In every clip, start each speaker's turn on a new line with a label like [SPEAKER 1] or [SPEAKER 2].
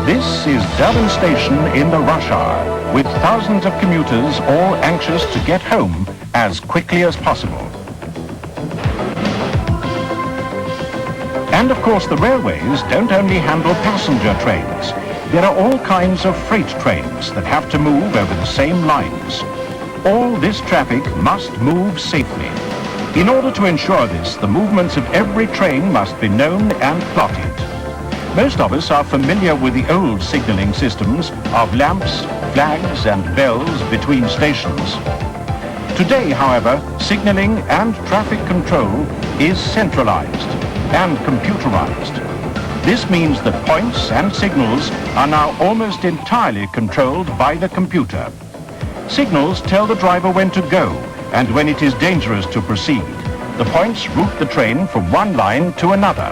[SPEAKER 1] This is Durban Station in the rush hour, with thousands of commuters all anxious to get home as quickly as possible. And of course the railways don't only handle passenger trains. There are all kinds of freight trains that have to move over the same lines. All this traffic must move safely. In order to ensure this, the movements of every train must be known and plotted. Most of us are familiar with the old signalling systems of lamps, flags and bells between stations. Today, however, signalling and traffic control is centralized and computerized. This means that points and signals are now almost entirely controlled by the computer. Signals tell the driver when to go and when it is dangerous to proceed. The points route the train from one line to another.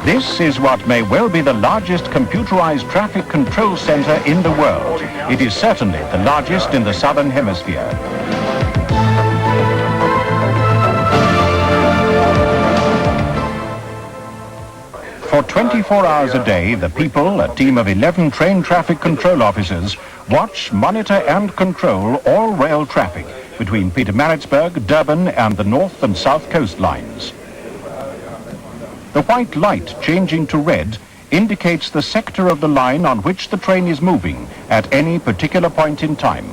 [SPEAKER 1] This is what may well be the largest computerized traffic control center in the world. It is certainly the largest in the Southern Hemisphere. For 24 hours a day, the people, a team of 11 train traffic control officers, watch, monitor and control all rail traffic between Pietermaritzburg, Durban and the north and south coast lines. The white light changing to red indicates the sector of the line on which the train is moving at any particular point in time.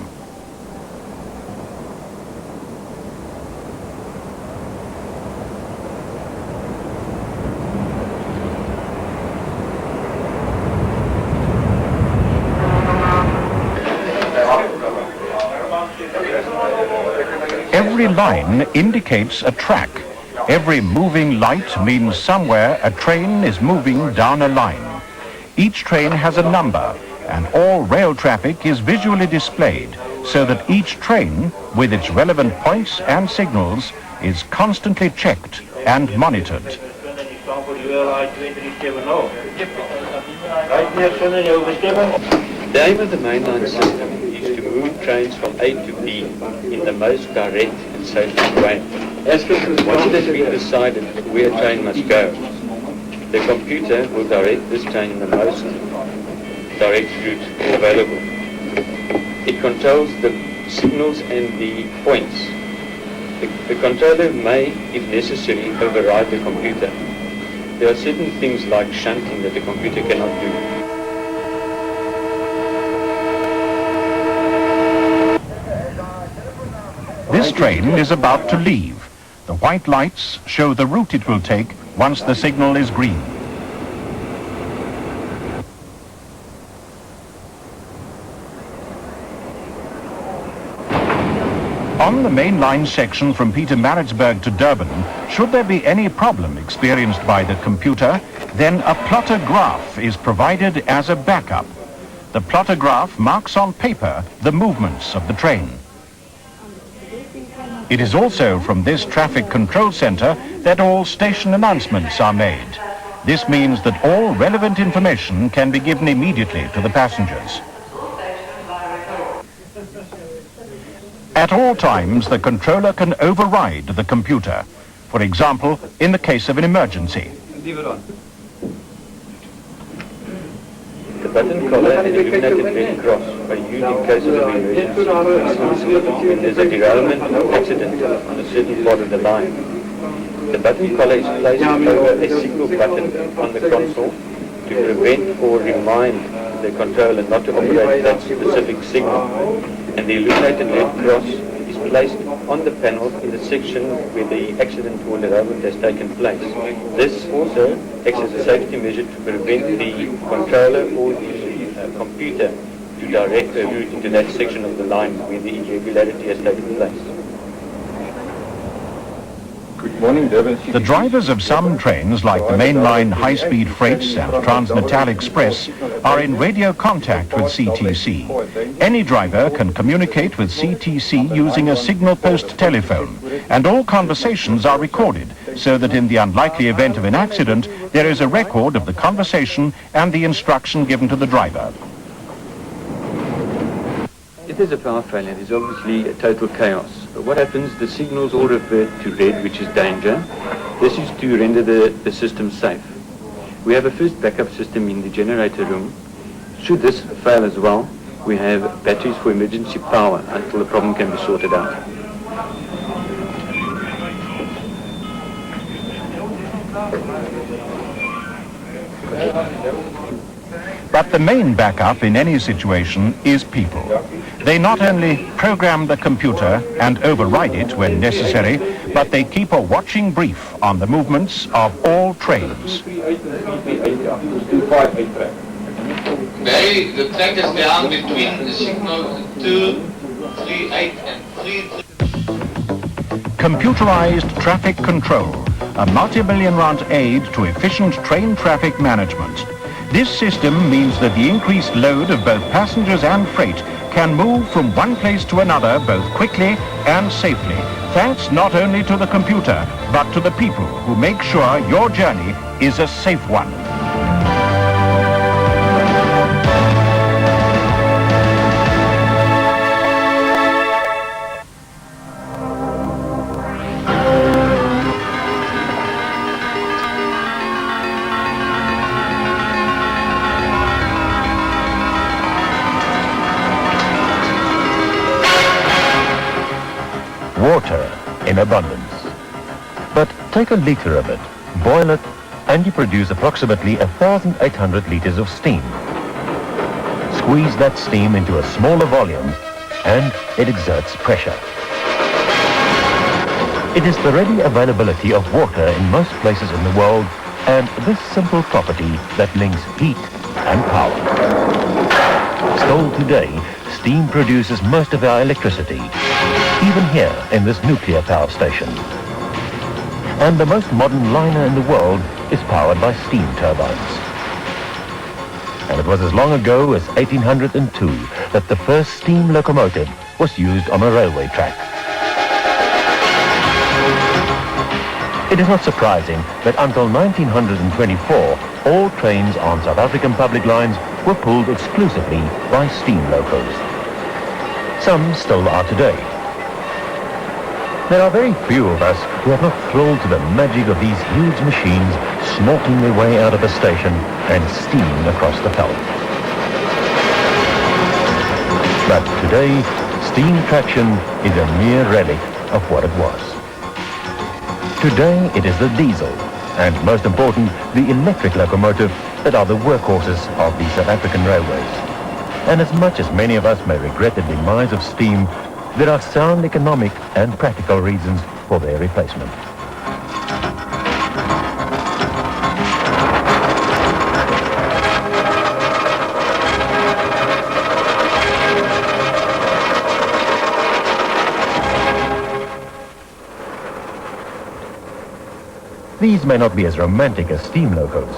[SPEAKER 1] Every line indicates a track. Every moving light means somewhere a train is moving down a line. Each train has a number, and all rail traffic is visually displayed so that each train, with its relevant points and signals, is constantly checked and monitored.
[SPEAKER 2] The aim of the mainline system is to move trains from A to B in the most direct and safest way. Once it has been decided where a train must go, the computer will direct this train in the most direct route available. It controls the signals and the points. The controller may, if necessary, override the computer. There are certain things like shunting that the computer cannot do.
[SPEAKER 1] This train is about to leave. The white lights show the route it will take once the signal is green. On the main line section from Pietermaritzburg to Durban, should there be any problem experienced by the computer, then a plotter graph is provided as a backup. The plotter graph marks on paper the movements of the train. It is also from this traffic control center that all station announcements are made. This means that all relevant information can be given immediately to the passengers. At all times, the controller can override the computer. For example, in the case of an emergency.
[SPEAKER 2] The button collar and illuminated red cross are used in case of an emergency. When there's a derailment or accident on a certain part of the line. The button collar is placed over a single button on the console to prevent or remind the controller not to operate that specific signal. And the illuminated red cross is placed on the panel in the section where the accident or derailment has taken place. This also acts as a safety measure to prevent the controller or the computer to direct a route into that section of the line where the irregularity has taken place.
[SPEAKER 3] Good morning, Durban.
[SPEAKER 1] The drivers of some trains, like the mainline high-speed freights and Transnatal Express, are in radio contact with CTC. Any driver can communicate with CTC using a signal post telephone, and all conversations are recorded, so that in the unlikely event of an accident, there is a record of the conversation and the instruction given to the driver.
[SPEAKER 2] If there's a power failure, there's obviously a total chaos. But what happens, the signals all revert to red, which is danger. This is to render the system safe. We have a first backup system in the generator room. Should this fail as well, we have batteries for emergency power until the problem can be sorted out.
[SPEAKER 1] But the main backup in any situation is people. They not only program the computer and override it when necessary, but they keep a watching brief on the movements of all trains.
[SPEAKER 4] Barry, the track is down between the signal 238 and 33.
[SPEAKER 1] Computerized traffic control, a multi-million rand aid to efficient train traffic management. This system means that the increased load of both passengers and freight can move from one place to another both quickly and safely, thanks not only to the computer, but to the people who make sure your journey is a safe one.
[SPEAKER 5] Water in abundance. But take a liter of it, boil it, and you produce approximately 1,800 liters of steam. Squeeze that steam into a smaller volume, and it exerts pressure. It is the ready availability of water in most places in the world, and this simple property that links heat and power. Still today, steam produces most of our electricity, even here in this nuclear power station. And the most modern liner in the world is powered by steam turbines. And it was as long ago as 1802 that the first steam locomotive was used on a railway track. It is not surprising that until 1924, all trains on South African public lines were pulled exclusively by steam locos. Some still are today. There are very few of us who have not thrilled to the magic of these huge machines snorting their way out of a station and steaming across the veldt. But today, steam traction is a mere relic of what it was. Today, it is the diesel, and most important, the electric locomotive that are the workhorses of the South African railways. And as much as many of us may regret the demise of steam, there are sound economic and practical reasons for their replacement. These may not be as romantic as steam locos,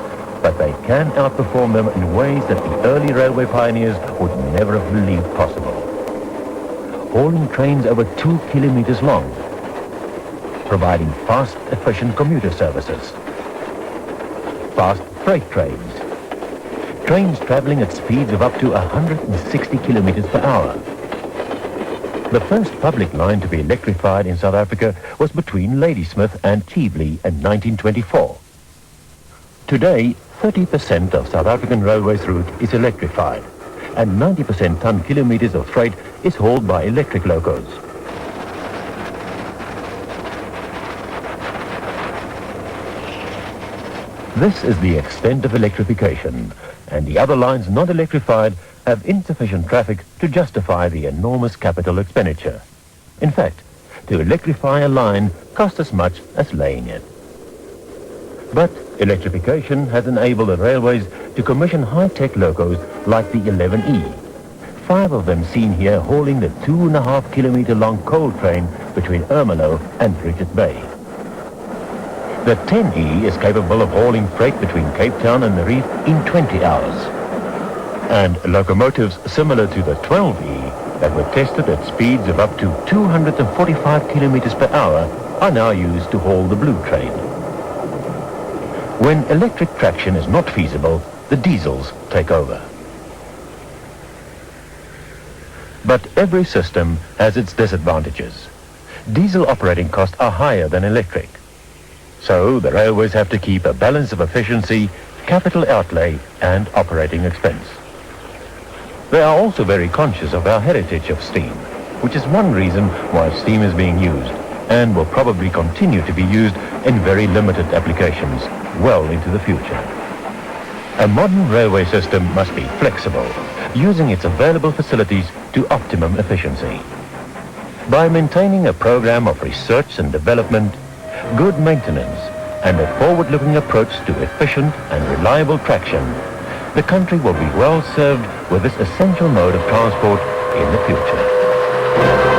[SPEAKER 5] but they can outperform them in ways that the early railway pioneers would never have believed possible. Hauling trains over 2 kilometers long, providing fast, efficient commuter services, fast freight trains, trains traveling at speeds of up to 160 kilometers per hour. The first public line to be electrified in South Africa was between Ladysmith and Cheveley in 1924. Today, 30% of South African railways route is electrified, and 90% ton-kilometers of freight is hauled by electric locos. This is the extent of electrification, and the other lines not electrified have insufficient traffic to justify the enormous capital expenditure. In fact, to electrify a line costs as much as laying it. But electrification has enabled the railways to commission high-tech locos like the 11E. 5 of them seen here hauling the 2.5 kilometer long coal train between Ermelo and Richards Bay. The 10E is capable of hauling freight between Cape Town and the Reef in 20 hours. And locomotives similar to the 12E that were tested at speeds of up to 245 kilometers per hour are now used to haul the Blue Train. When electric traction is not feasible, the diesels take over. But every system has its disadvantages. Diesel operating costs are higher than electric. So the railways have to keep a balance of efficiency, capital outlay and operating expense. They are also very conscious of our heritage of steam, which is one reason why steam is being used and will probably continue to be used in very limited applications well into the future. A modern railway system must be flexible, using its available facilities to optimum efficiency. By maintaining a program of research and development, good maintenance, and a forward-looking approach to efficient and reliable traction, the country will be well served with this essential mode of transport in the future.